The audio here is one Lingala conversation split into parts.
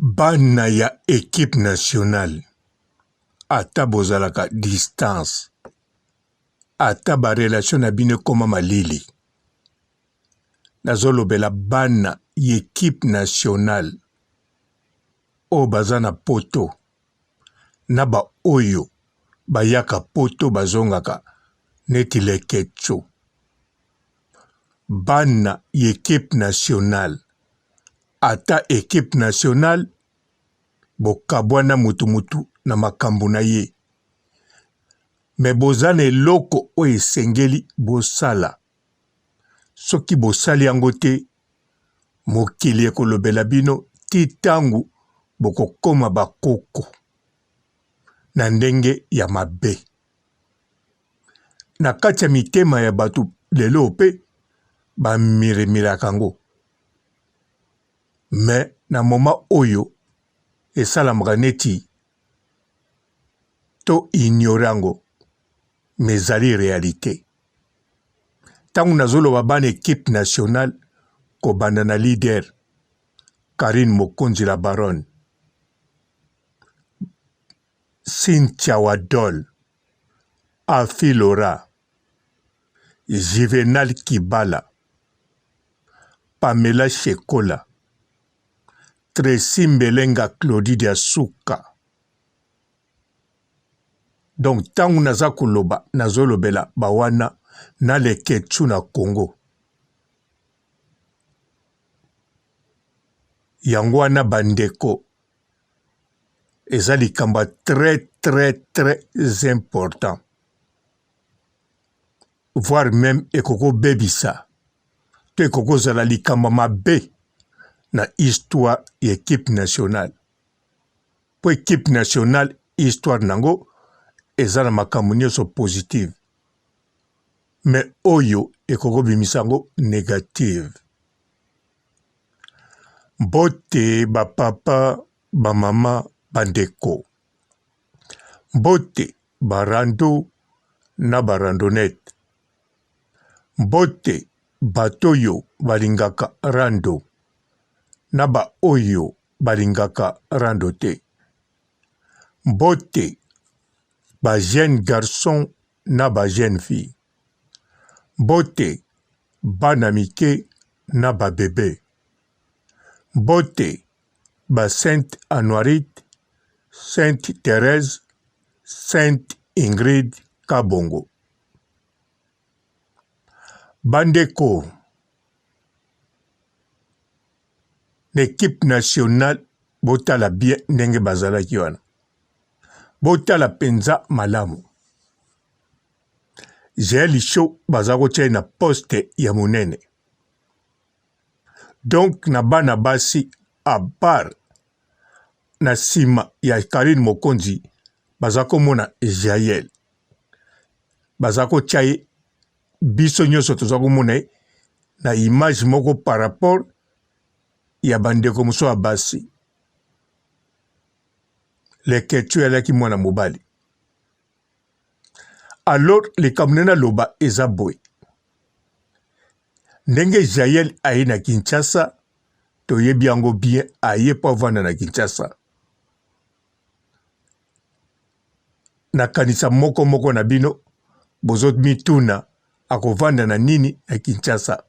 Bana ya équipe nationale ata bozalaka distance ata ba relation na bino koma malili nazolobela bana ya équipe nationale o baza na poto na ba oyo bayaka poto bazongaka neti leketcho bana ya équipe nationale ata équipe nationale bokabwana mutu na makambo na ye me bozana eloko oyo esengeli bosala soki bosali yango te mokili ekolobela bino ti tangu bokokoma bakoko na ndenge ya mabe na kati ya mitema ya bato lelo pe bamiremiraka yango me na moma oyo esalamaka neti to ignore yango mais ezali réalité ntango nazoloba bana équipe nationale kobanda na leader Karine Mokonzi la Baronne Cynthia Wadol Afi Lora Juvenal Kibala Pamela Shekola Tracy Mbelenga Claudie Asuka. Donc tangu naza koloba nazolobela bawana na leketchu na Congo yango wana bandeko eza likambo très très très important voire même ekoko bebisa to ekoko zala likambo mabe na histoire ya équipe nationale po équipe nationale histoire nango eza na makambo nyonso positive mais oyo ekoko bimisa yango négative mbote bapapa bamama bandeko mbote barando na barandonete mbote bato oyo balingaka rando na ba oyo balingaka rando te mbote ba jeune garçon na ba jeune fille mbote bana mike na ba bebe mbote ba Sainte Anuarite Sainte Thérèse Sainte Ingrid Kabongo bandeko l'équipe nationale botala bien ndenge bazalaki wana botala penza malamu Jael Show baza kotia na poste ya monene donc na bana basi à part na sima ya Karine Mokonzi baza komona Jael baza kotia biso nyonso toza komona na image moko par rapport ya bandeko moso ya basi leketchu yalaki mwana mobali alors likambo nena loba eza boye ndenge Jael aye na Kinshasa toyebi yango bien aye po avanda na Kinshasa nakanisa moko na bino bozomituna akovanda na nini na Kinshasa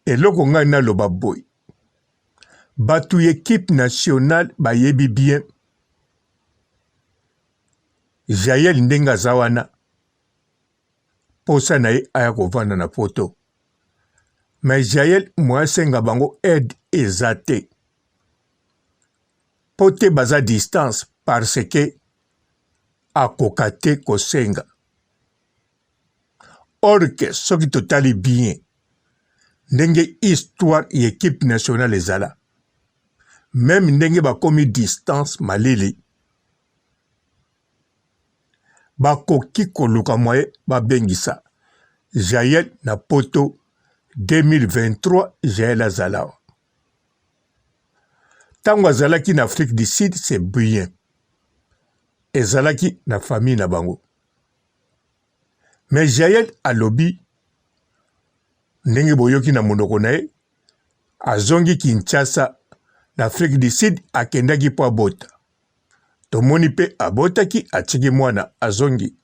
eloko ngai naloba boye bato équipe nationale bayebi bien Jael ndenge aza wana posa na ye aya kovanda na poto mais Jael mwasenga bango aide eza te po te baza distance parce que akoka te kosenga or que soki totali bien ndenge histoire ya équipe nationale ezala même ndenge bakomi distance malili bakoki koluka mwaye babengisa Jael na poto 2023 Jael azala tango azalaki na Afrique du Sud c'est bien ezalaki na famille na bango mais Jael alobi ndenge boyoki na monoko na ye azongi Kinshasa na Afrique du Sud akendaki po abota. Tomoni pe abotaki atiki mwana azongi.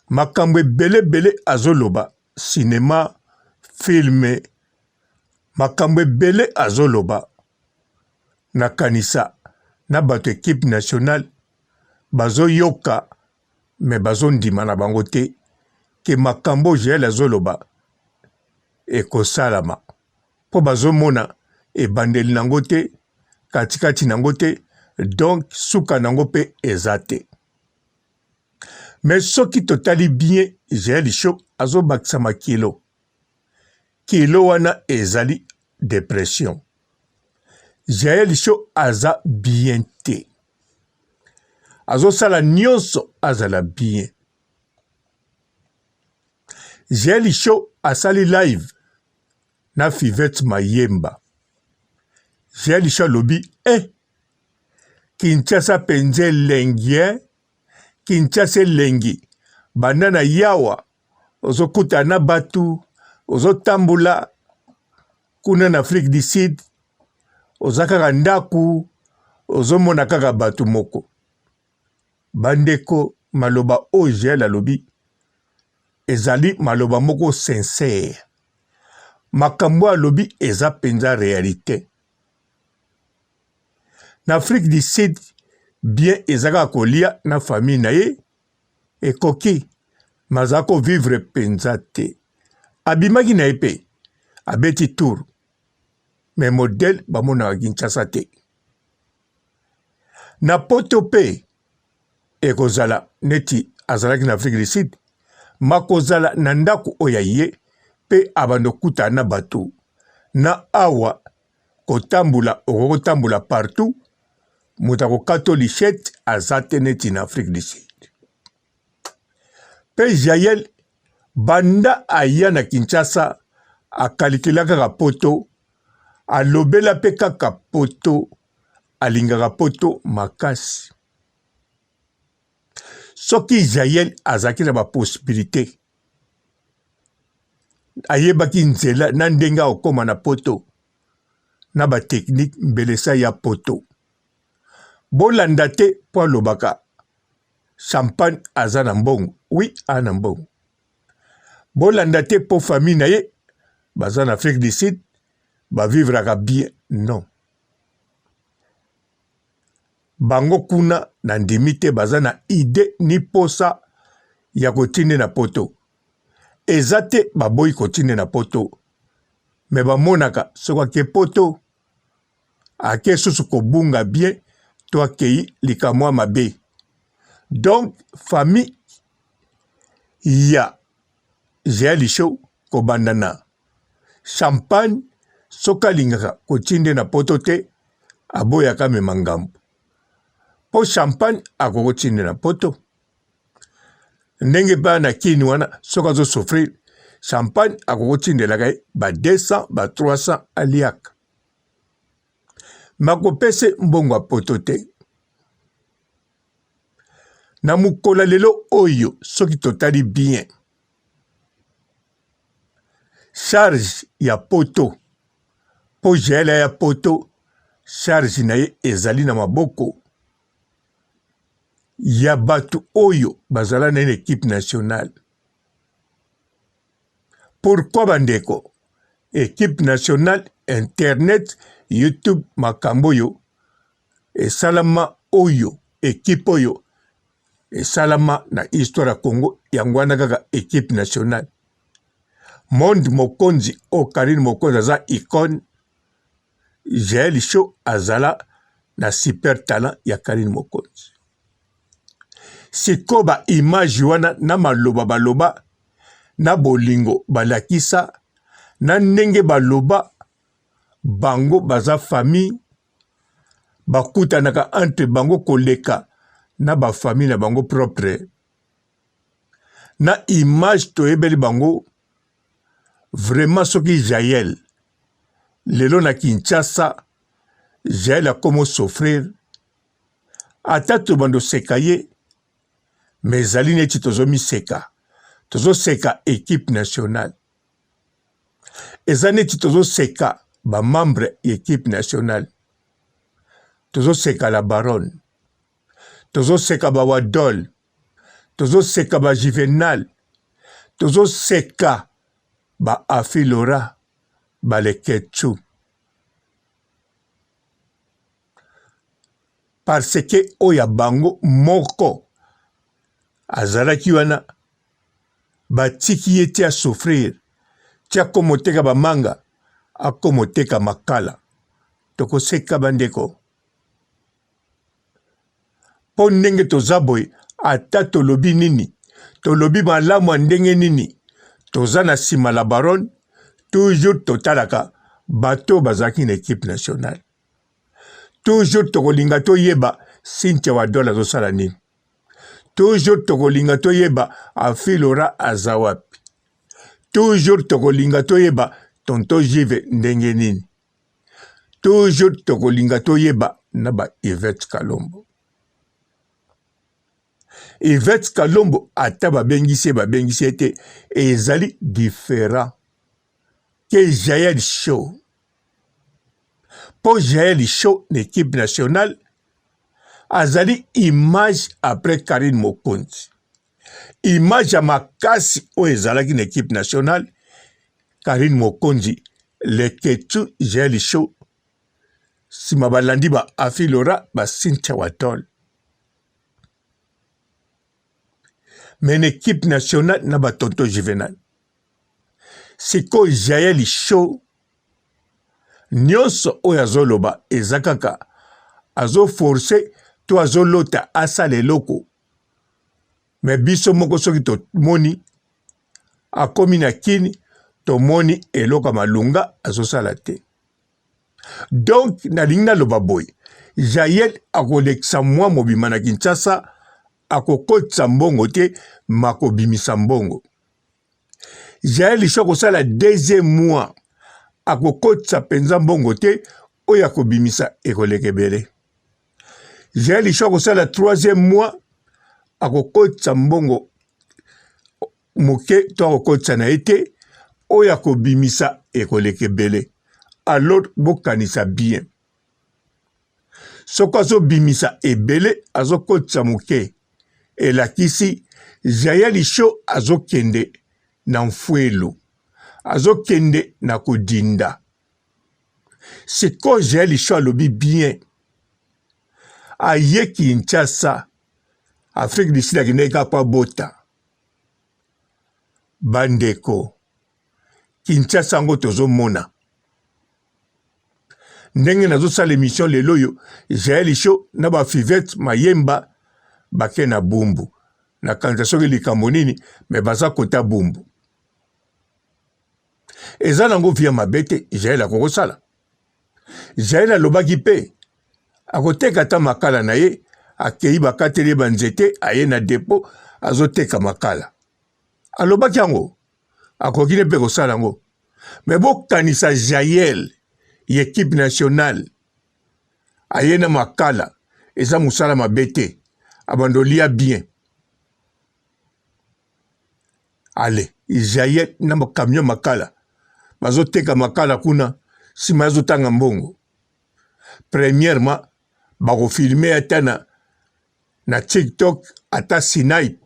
Makambo ebele azoloba, cinéma, filme, makambo ebele azoloba. Nakanisa na bato équipe nationale bazo yoka me bazo ndima na bango te ke makambo Joël azoloba ekosalama po bazo mona ebandeli nango te katikati nango te donc suka nango pe eza te. Mais soki totali bien Joël Show azobakisa makilo kilo wana ezali dépression. Joël Show aza bien te. Azosala nyonso azala bien. Joël Show asali live na Fivette Mayemba. Joël Show lobi Kinshasa penze lengi Kinshasa lengi banana yawa ozokuta na batu ozotambula kuna na Afrique du Sud ozakaka ndaku ozomona kaka batu moko. Bandeko maloba oje la lobi ezali maloba moko sincère. Makambo lobi eza penza réalité. Na Afrique du Sud bien ezaka kolia na famille na ye ekoki mazako vivre penza te. Abimaki na epe abeti tour mais modèle bamona Kinshasa te. Na poto pe ekozala neti azalaki na Afrique du Sud makozala na ndaku oya ye pe abando kuta na bato na awa kotambula okotambula partout mutako katolichette azate neti na Afrique du Sud. Pe Joël banda aya na Kinshasa akalikilaka ka poto alobela pe kaka poto alingaka poto makasi. Soki Joël azaki na ba possibilité ayebaki nzela na ndenga okoma na poto na ba technique mbelesa ya poto. Bolanda te po alobaka champagne aza na mbongo. Oui, ana mbongo. Bolanda te po famille na ye baza na Afrique du Sud ba vivraka bien. Non. Bango kuna na ndimite baza na ide ni posa ya kotine na poto. Ezate baboyi kotine na poto. Me bamonaka sokwa ke poto ake susu kobunga bien to akei likamwa mabe. Donc famille ya Joël Show kobandana champagne soka lingaka kotinde na poto te aboyaka me mangambo. Po champagne akokotinde na poto. Ndenge ba na kini wana soka zo souffrir champagne akokotinde la ba 200 ba 300 aliaka. Makopese mbongo a poto te. Na mukola lelo oyo soki totali bien. Charge ya poto. Po Joël ya poto charge na ye ezali na maboko ya batu oyo bazala na une équipe nationale. Pourquoi bandeko? Équipe nationale, internet, YouTube, makambo yo, esalama oyo, équipe oyo, esalama na histoire ya Congo, yangwana kaka équipe nationale. Monde mokonzi, Karine Mokonzi aza icône, Joël Show azala na super talent ya Karine Mokonzi. Sikoba image wana na maloba baloba na bolingo balakisa na ndenge baloba bango baza famille bakutanaka entre bango koleka na ba famille na bango propre na image toyebeli bango vraiment soki Joël lelo na Kinshasa Joël a komo souffrir ata to bando sekaye mais zali neti tozomi seka tozo seka équipe nationale eza neti tozo seka ba membre équipe nationale tozoseka la baronne tozoseka ba wadol tozoseka ba juvenal tozoseka ba afilora ba leketchu parce que oya bango moko azalaki wana batiki ye ti asouffrir ti akomoteka bamanga akomoteka makala tokoseka bandeko mpo ndenge toza boye ata tolobi nini tolobi malamu ya ndenge nini toza na nsima la baronne toujours totalaka bato bazalaki na équipe nationale toujours tokolinga toyeba Cynthia Wadol azosala nini toujours tokolinga toyeba afilora aza wapi toujours tokolinga toyeba tonto jive ndenge nini toujours tokolinga toyeba na ba Yvette Kalombo Yvette Kalombo ata babengisi te ezali différent que Jaël Show pour Jaël Show l'équipe nationale azali image après Karine Mokonzi image ya makasi oyo ezalaki na équipe nationale Karine Mokonzi leketu Jaël Show sima balandi ba afilora ba Cynthia Wadol mais l'équipe nationale na ba tonto juvenal siko Jaël Show nyonso oyo azoloba eza kaka azoforce to azolota asala eloko me biso moko soki tomoni akomi na kini tomoni eloko malunga azosala te donc nalingi naloba boye Jaël akolekisa mwa mobima na Kinshasa akokotisa mbongo te makobimisa mbongo Jaël Show akosala deuxième mois akokotisa penza mbongo te oyo akobimisa ekoleka ebele Jaël Show akosala troisième mois akokotisa mbongo moke to akokotisa na ye te oyo akobimisa ekoleka ebele alors bokanisa bien soko azobimisa ebele azokotisa moke elakisi Jaël Show azokende na mfuelo azokende na kodinda siko Jaël Show alobi bien aye Kinshasa Afrique du Sud akendeki kapa bota bandeko Kinshasa yango tozomona ndenge nazosala émission lelo oyo Jaël Show na bafivete mayemba bake na bumbu na kanisa soki likambo nini me baza kota bumbu eza nango via mabe te Jaël akokosala Jaël alobaki mpe akoteka ata makala na ye akei bakateli banzete aye na depo azoteka makala alobaki yango akoki ne mpe kosala yango me bokanisa Jaël ye équipe nationale aye na makala eza mosala mabe te abandolia bien ale Jaël na camion makala bazoteka makala kuna sima azotanga mbongo premièrement bakofilme ata na TikTok ata Snipe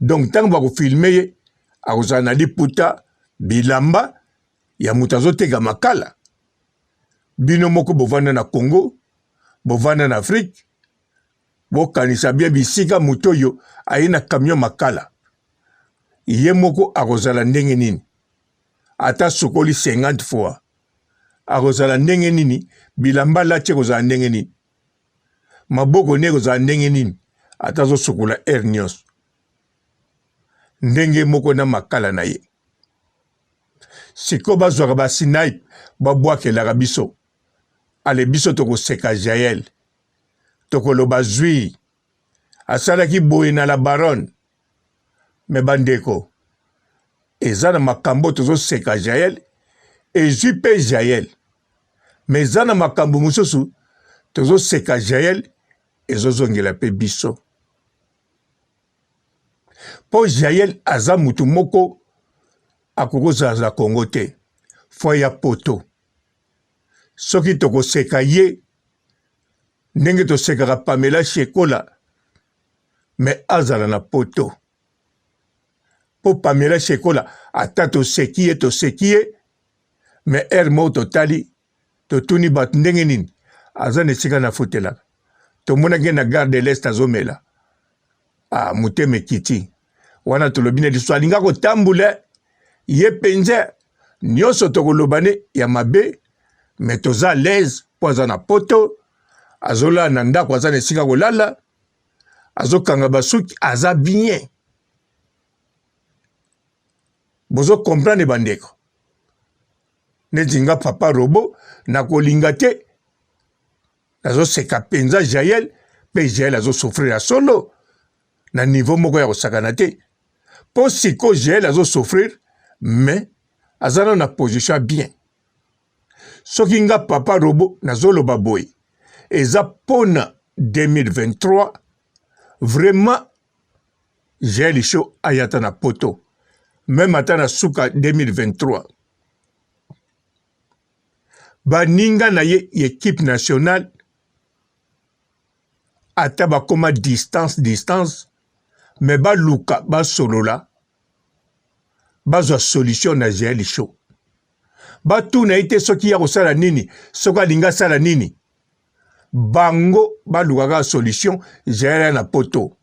donc ntango bakofilme ye akozala na liputa bilamba ya moto azoteka makala bino moko bovanda na Congo bovanda na Afrique bokanisa bien bisika moto oyo aye na camion makala ye moko akozala ndenge nini ata sokoli 50 fois akozala ndenge nini bilamba lati kozala ndenge nini maboko ne kozala ndenge nini ata azosokola air nyonso ndenge moko na makala na ye siko bazwaka basnipe babwakelaka biso ale biso tokoseka Jaël tokoloba zwi asalaki boye na la baronne me bandeko eza na makambo tozoseka Jaël ezwi mpe Jaël me eza na makambo mosusu tozoseka Jaël ezozongela mpe biso mpo Jaël aza mutu moko akokozala Congo te fo ya poto soki tokoseka ye ndenge tosekaka Pamela Shekola me azala na poto po Pamela Shekola ata toseki ye me mo totali totuni bato ndenge nini aza na esika na futelaka tomonaki na gare de l'Est azomela motema ekiti wana tolobi na liso alinga kotambula ye mpenza nyonso tokolobane ya mabe me toza à l'aise po aza na poto azolala na ndako aza na esika kolala azokanga basuki aza bien bozo comprendre bandeko neti nga papa Robo nakolinga te azoseka penza Jael pe Jael azosouffrir solo na niveau moko ya kosakana te po siko Jael azosouffrir mais azana na position bien soki nga papa Robo nazoloba boy eza pona 2023 vraiment Jael Show ayata na poto même ata na suka 2023 baninga na ye équipe nationale ata bakoma distance mais baluka basolola bazwa solution na Jael Show batuna ite soki ya kosala nini soki alinga sala nini bango balukaka solution Jael na poto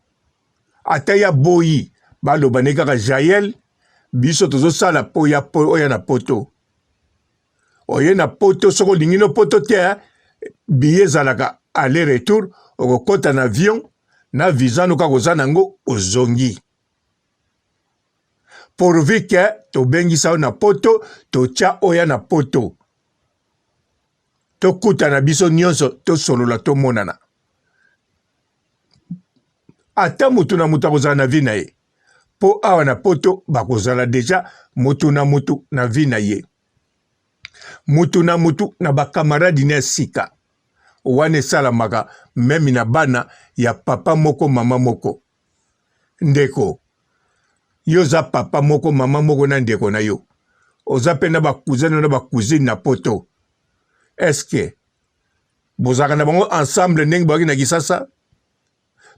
ata ya boyi balobane kaka Jael biso tozosala po ya oya na poto oye na poto soko lingino poto te billet zalaka aller retour okokota na avion na visa nuka koza nango ozongi pourvu que tobengisa na poto totia oya na poto tokutana biso nyonso tosolola tomonana ata mutu na mutu akozala na vi na ye po awa na poto bakozala deja mutu na vi na ye mutu na bakamaradi na sika wana esalamaka memi na bana ya papa moko mama moko ndeko yo za papa moko mama moko na ndeko na yo oza pe na bakuzene na bakuzine na poto eske bozaka na bango ensemble ndenge baki na kisasa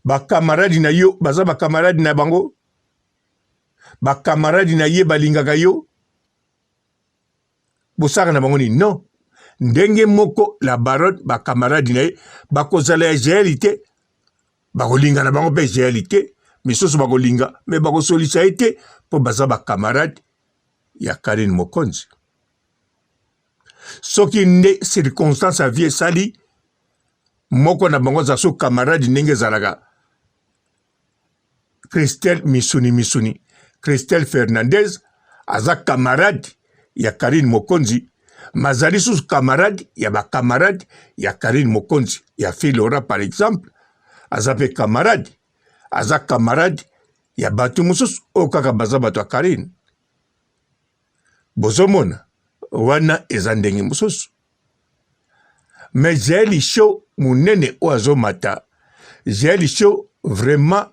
bakamaradi na yo baza bakamaradi na bango bakamaradi na ye balingaka yo bosaka na bango ni non ndenge moko la baronne bakamaradi na ye bakozala ya Jael te bakolinga na bango mpe Jael te misusu bakolinga me bakosolisa ye te mpo baza bakamaradi ya Karine Mokonzi soki nde circonstance ya vie esali moko na bango za so kamaradi ndenge ezalaka Christelle Misuni Christelle Fernandez aza camarade ya Karine Mokonzi mazali sous camarade ya bakamarade ya Karine Mokonzi ya Filora par exemple aza pe camarade aza camarade ya batu mususu okaka baza batu ya Karine bozomona wana eza ndenge mususu mais Jael Show munene o azomata Jael Show vraiment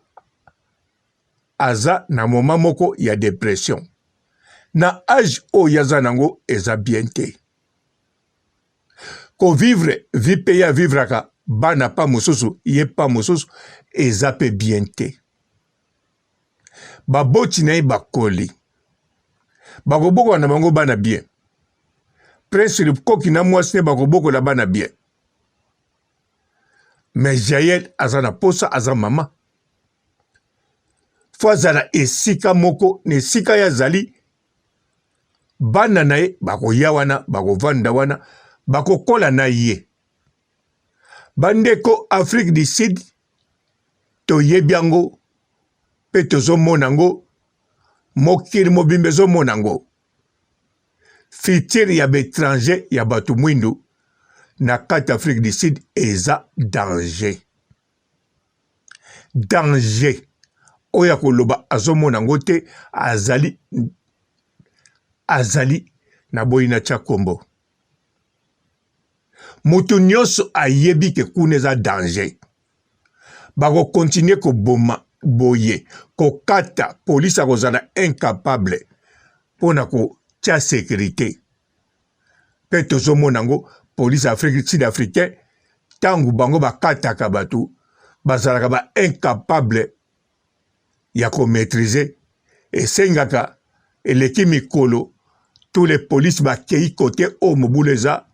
aza na moment moko ya dépression na âge o yaza nango eza bien te ko vivre vie pe ya vivre ka bana pa mususu ye pa mususu eza pe bien te baboti na ye bakoli bakoboko na bango bana bien prince koki na mwasi ne bakoboko la bana bien mais Jael aza na posa aza mama fo azala esika moko na esika ya zali bana na ye bakoya wana bakovanda wana bakokola na ye bandeko Afrique du Sud toyebi yango mpe tozomona yango mokili mobimba ezomona yango futur ya baétranger ya bato mwindu na kati Afrique du Sud eza danger oya koloba azomona yango te azali na boyina tia kombo mutu nyonso ayebi ke kuna eza danger bakokontinue koboma boye kokata polisi akozala incapable mpona kotia sécurité mpe tozomona yango police Afrique sud-africain tangu bango bakataka batu bazalaka ba incapable ya ko maîtriser et sengaka eleki mikolo tous les polices bakei côté o mobuleza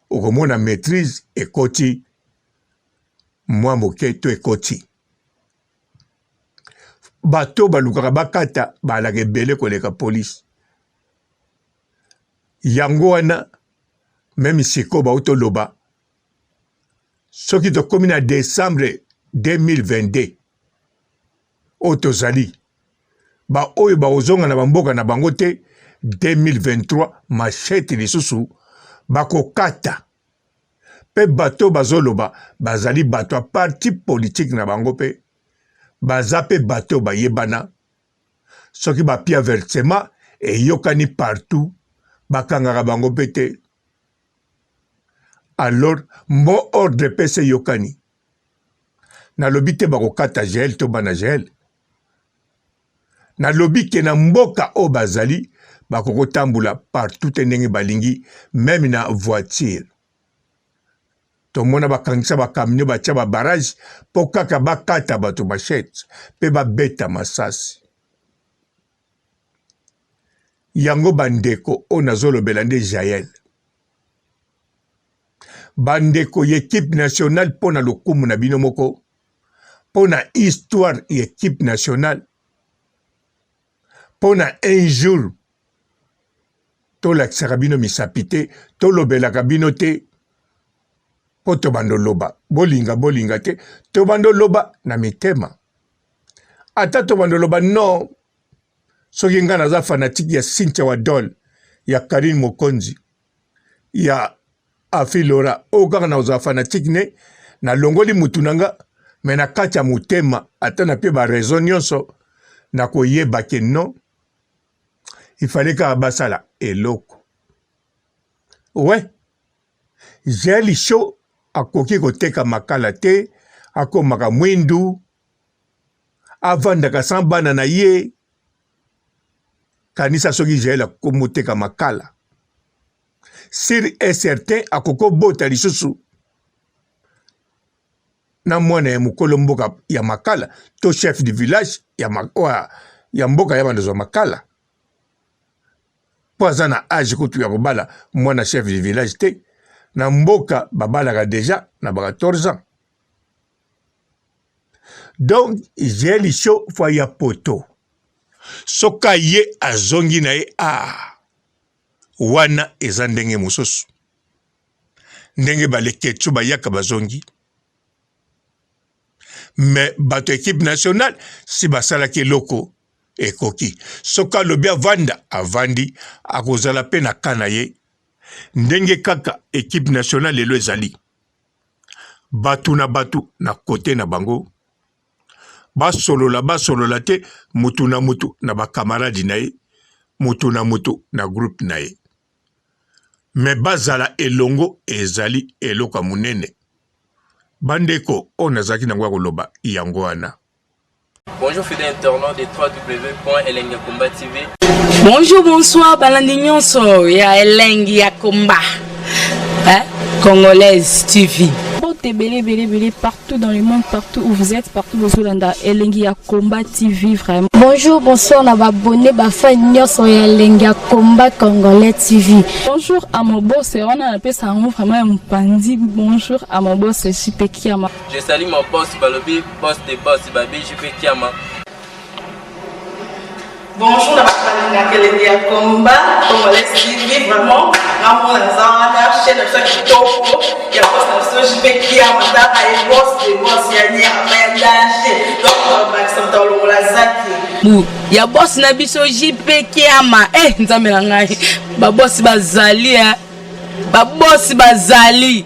okomona maîtrise ekoti mwa moke to ekoti bato balukaka bakata balaka ebele koleka police yango wana même siko bautoloba soki tokomi na décembre 2022 oyo tozali baoyo bakozonga na bamboka na bango te 2023 machete lisusu bakokata pe bato bazoloba bazali bato ya parti politique na bango pe baza pe bato bayebana soki bapia versement eyokani partout bakangaka bango pe te alors mbo ordre pese yokani nalobi te bakokata gel to bana gel nalobi ke na mboka o bazali bakokotambula partout te ndenge balingi même na voiture tomona bakangisa bakamio batia babarage mpo kaka bakata bato machete mpe babeta masasi yango bandeko oyo nazolobela nde Jael bandeko ya équipe nationale mpo na lokumu na bino moko mpo na histoire ya équipe nationale mpo na un jour tolakisaka bino misapi te tolobelaka bino te mpo tobandoloba bolinga te tobandoloba na mitema ata tobandoloba non soki nga naza fanatike ya Cynthia Wadol ya Karine Mokonzi ya Afilora oyo kaka nakozala fanatike ne nalongoli mutu nanga me na kati ya motema ata na mpe barezo nyonso nakoyeba ke non il fallait kaka basala eloko ouais Jael Show akoki koteka makala te akomaka mwindu avandaka sans bana na ye kanisa soki Jael akomoteka makala sur et certain akoko bota lisusu na mwana ya mokolo mboka ya makala to chef du village ya mboka ya bandozo makala po aza na age kutu ya kobala mwana chef du village te na mboka babalaka deja na ba 14 ans donc Jael Show fwa ya poto soka ye azongi na ye wana eza ndenge mosusu ndenge baleketsu bayaka bazongi mais bato équipe nationale si basalaki eloko ekoki soka lobi avanda avandi akozala pe na kana ye ndenge kaka équipe nationale lelo ezali batu na kote na bango basolola te mutu na bakamaradi na ye mutu na groupe na ye me bazala elongo ezali eloka munene bandeko oyo nazalaki nango ya koloba yango wana. Bonjour fidèles internautes de www.elengiakomba TV. Bonjour, bonsoir, balandi nyonso ya Elengiakomba Congolaise TV. Belé partout dans le monde, partout où vous êtes, partout où vous êtes, Elengiakomba TV vraiment. Bonjour, bonsoir, on a abonné fan nyonso ya Elengiakomba Congolais TV. Bonjour à mon boss, on a appelé ça vraiment un pandi. Bonjour à mon boss, JP Kiama. Je salue mon boss Balobi, boss des boss Babi, JP Kiama. Bonjour, on a Elengiakomba Congolais TV vraiment. On a chaîne de chaque topo. Il y a pas de JP Kiama, il boss des boss, il y a un danger. Donc on va s'entendre la zaki. Ya boss na biso JP Kiama nzambe na ngai ba boss bazali ba boss bazali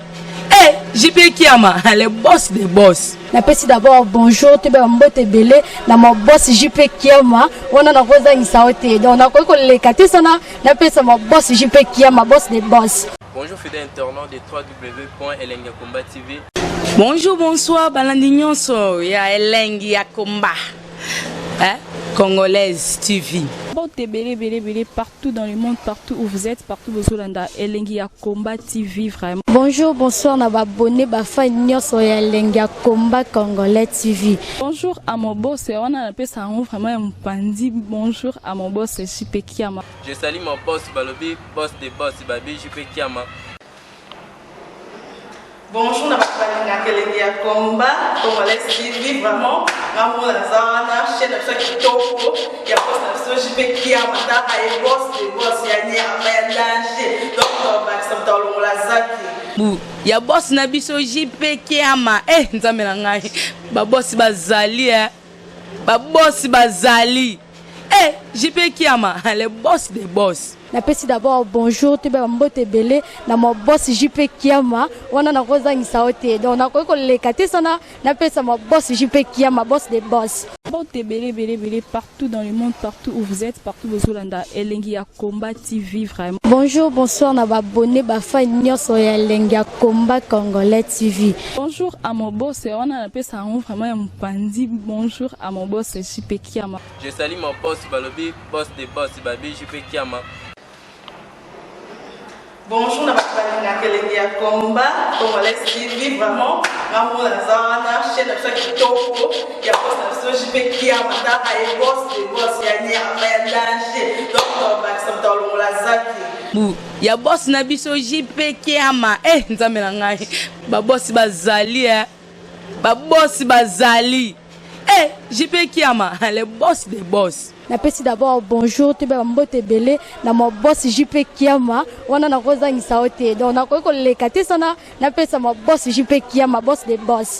JP Kiama le boss des boss. Napesi d'abord bonjour te ba mbote belé na mo boss JP Kiama wana na koza ngisaote donc na ko le katisana napesa mo boss JP Kiama boss des boss. Bonjour fidèles internautes de www.elengiakomba TV. Bonjour bonsoir balandi nyonso ya Elengiakomba Congolaise TV. Bon, belé, partout dans le monde, partout où vous êtes, partout où vous êtes, Elengi ya Combat TV, vraiment. Bonjour, bonsoir, na abonné, fa nyonso ya Elengi ya Combat Congolais TV. Bonjour à mon boss, on a appelé ça vraiment un pandi. Bonjour à mon boss, JP Kiama. Je salue mon boss Balobi, boss des boss, Babi JP Kiama. Bonjour, na balinga Elengi ya Combat Congolais TV, vraiment. Ngamu na zana chaîne ça kitoko ya boss na JP Kiama ta ay boss des boss ya ni ya danger. Donc ba ça tolo la zaki. Ya boss na biso JP Kiama. Nzambe na ngai. Ba boss bazali ba boss bazali. JP Kiama, le boss des boss. Napesi d'abord bonjour te ba mbote belé na mo boss JP Kiama wana na kozangisa ote donc na ko lekate sana napesa mo boss JP Kiama boss des boss. Bon, belé, partout dans le monde, partout où vous êtes, partout où vous êtes, Elengi ya Combat TV, vraiment. Bonjour, bonsoir, na abonné, fa nyonso ya Elengi ya Combat Congolais TV. Bonjour à mon boss, on a appelé ça vraiment un pandi. Bonjour à mon boss, JP Kiama. Je salue mon boss Balobi, boss des boss, Babi JP Kiama. Bonjour, na balinga Elengi ya Combat Congolais TV, vraiment. Ngamu na zana chaîne ça kitoko ya boss na JP Kiama ta ay boss des boss ya ni ya danger. Donc ba ça tolo la zaki. Ya boss na biso JP Kiama. Nzambe na ngai. Ba boss bazali ba boss bazali. JP Kiama, le boss des boss. Napesi d'abord bonjour te ba mbote belé na mo boss JP Kiama wana na kozangisa ote donc na ko lekate sana napesa mo boss JP Kiama boss des boss.